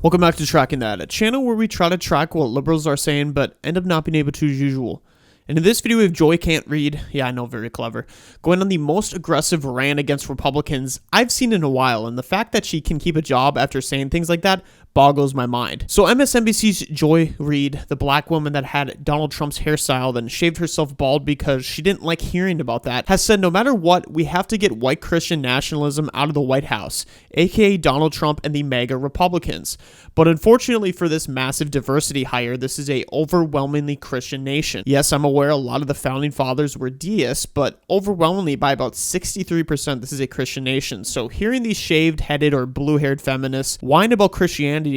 Welcome back to Tracking That, a channel where we try to track what liberals are saying but end up not being able to as usual. And in this video we have Joy Can't Read, yeah I know, very clever, going on the most aggressive rant against Republicans I've seen in a while, and the fact that she can keep a job after saying things like that boggles my mind. So MSNBC's Joy Reid, the black woman that had Donald Trump's hairstyle and shaved herself bald because she didn't like hearing about that, has said no matter what, we have to get white Christian nationalism out of the White House, aka Donald Trump and the MAGA Republicans. But unfortunately for this massive diversity hire, this is a overwhelmingly Christian nation. Yes, I'm aware a lot of the founding fathers were deists, but overwhelmingly by about 63% this is a Christian nation. So hearing these shaved-headed or blue-haired feminists whine about Christianity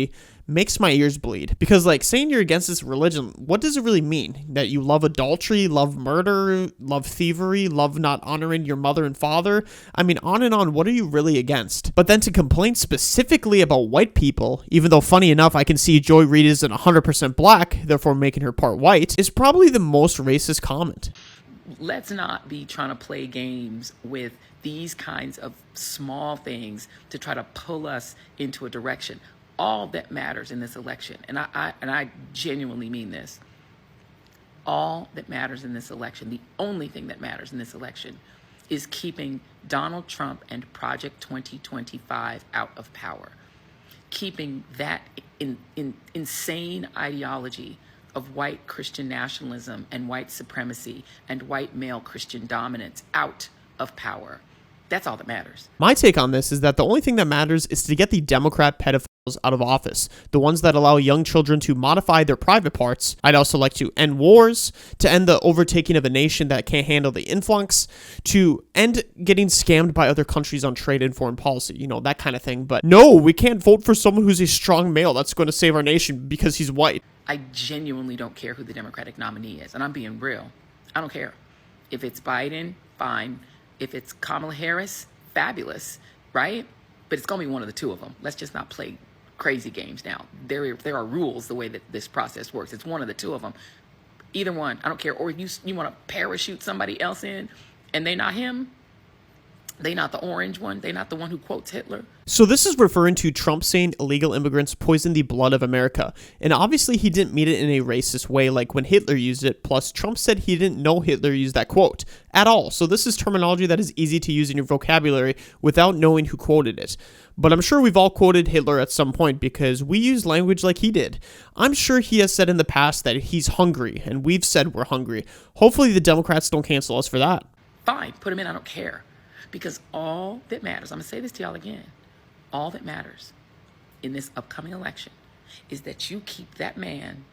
makes my ears bleed. Because like saying you're against this religion, what does it really mean? That you love adultery, love murder, love thievery, love not honoring your mother and father? I mean, on and on, what are you really against? But then to complain specifically about white people, even though funny enough I can see Joy Reid isn't 100% black, therefore making her part white, is probably the most racist comment. Let's not be trying to play games with these kinds of small things to try to pull us into a direction. All that matters in this election, and I genuinely mean this, all that matters in this election, the only thing that matters in this election is keeping Donald Trump and Project 2025 out of power. Keeping that insane ideology of white Christian nationalism and white supremacy and white male Christian dominance out of power. That's all that matters. My take on this is that the only thing that matters is to get the Democrat pedophiles out of office, the ones that allow young children to modify their private parts. I'd also like to end wars, to end the overtaking of a nation that can't handle the influx, to end getting scammed by other countries on trade and foreign policy, you know, that kind of thing. But no, we can't vote for someone who's a strong male that's going to save our nation because he's white. I genuinely don't care who the Democratic nominee is, and I'm being real. I don't care. If it's Biden, fine. If it's Kamala Harris, fabulous, right? But it's going to be one of the two of them. Let's just not play crazy games now. There are rules the way that this process works. It's one of the two of them. Either one, I don't care. Or if you want to parachute somebody else in and they not him, they not the orange one, they not the one who quotes Hitler. So this is referring to Trump saying illegal immigrants poison the blood of America. And obviously he didn't mean it in a racist way like when Hitler used it. Plus Trump said he didn't know Hitler used that quote at all. So this is terminology that is easy to use in your vocabulary without knowing who quoted it. But I'm sure we've all quoted Hitler at some point because we use language like he did. I'm sure he has said in the past that he's hungry, and we've said we're hungry. Hopefully the Democrats don't cancel us for that. Fine, put him in, I don't care. Because all that matters, I'm going to say this to y'all again, all that matters in this upcoming election is that you keep that man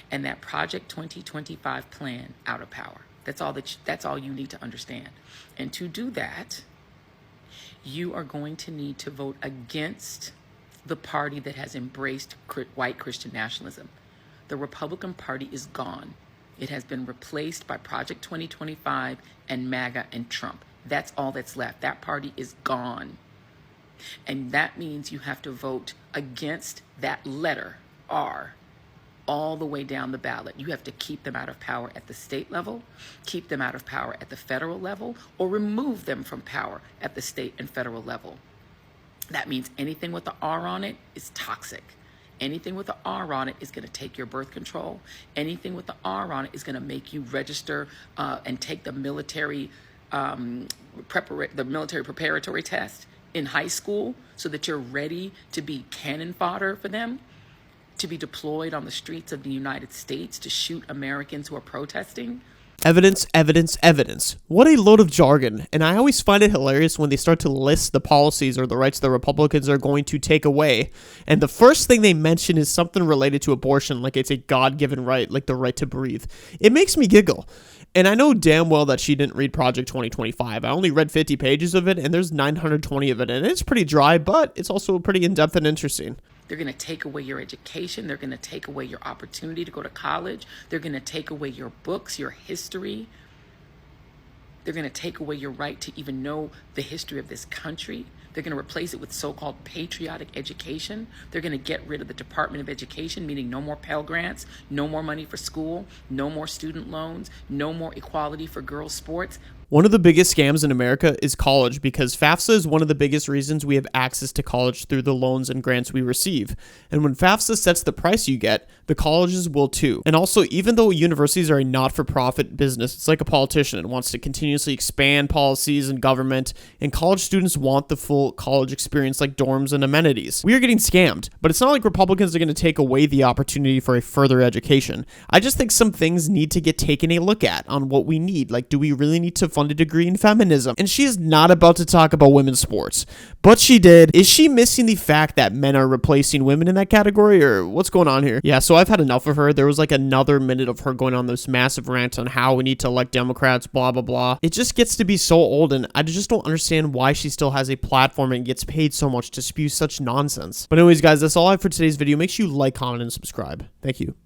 and that Project 2025 plan out of power. That's all you need to understand. And to do that, you are going to need to vote against the party that has embraced white Christian nationalism. The Republican Party is gone. It has been replaced by Project 2025 and MAGA and Trump. That's all that's left. That party is gone. And that means you have to vote against that letter, R, all the way down the ballot. You have to keep them out of power at the state level, keep them out of power at the federal level, or remove them from power at the state and federal level. That means anything with the R on it is toxic. Anything with the R on it is going to take your birth control. Anything with the R on it is going to make you register and take the military preparatory test in high school so that you're ready to be cannon fodder for them, to be deployed on the streets of the United States to shoot Americans who are protesting. Evidence, evidence, evidence. What a load of jargon. And I always find it hilarious when they start to list the policies or the rights the Republicans are going to take away. And the first thing they mention is something related to abortion, like it's a God-given right, like the right to breathe. It makes me giggle. And I know damn well that she didn't read Project 2025. I only read 50 pages of it, and there's 920 of it. And it's pretty dry, but it's also pretty in-depth and interesting. They're going to take away your education. They're going to take away your opportunity to go to college. They're going to take away your books, your history. They're going to take away your right to even know the history of this country. They're going to replace it with so-called patriotic education. They're going to get rid of the Department of Education, meaning no more Pell Grants, no more money for school, no more student loans, no more equality for girls' sports. One of the biggest scams in America is college, because FAFSA is one of the biggest reasons we have access to college through the loans and grants we receive. And when FAFSA sets the price you get, the colleges will too. And also, even though universities are a not-for-profit business, it's like a politician. It wants to continuously expand policies and government, and college students want the full college experience like dorms and amenities. We are getting scammed, but it's not like Republicans are going to take away the opportunity for a further education. I just think some things need to get taken a look at on what we need. Like, do we really need to fund a degree in feminism? And she is not about to talk about women's sports, but she did. Is she missing the fact that men are replacing women in that category, or what's going on here? Yeah, so I've had enough of her. There was like another minute of her going on this massive rant on how we need to elect Democrats, blah, blah, blah. It just gets to be so old, and I just don't understand why she still has a platform and gets paid so much to spew such nonsense. But anyways, guys, that's all I have for today's video. Make sure you like, comment, and subscribe. Thank you.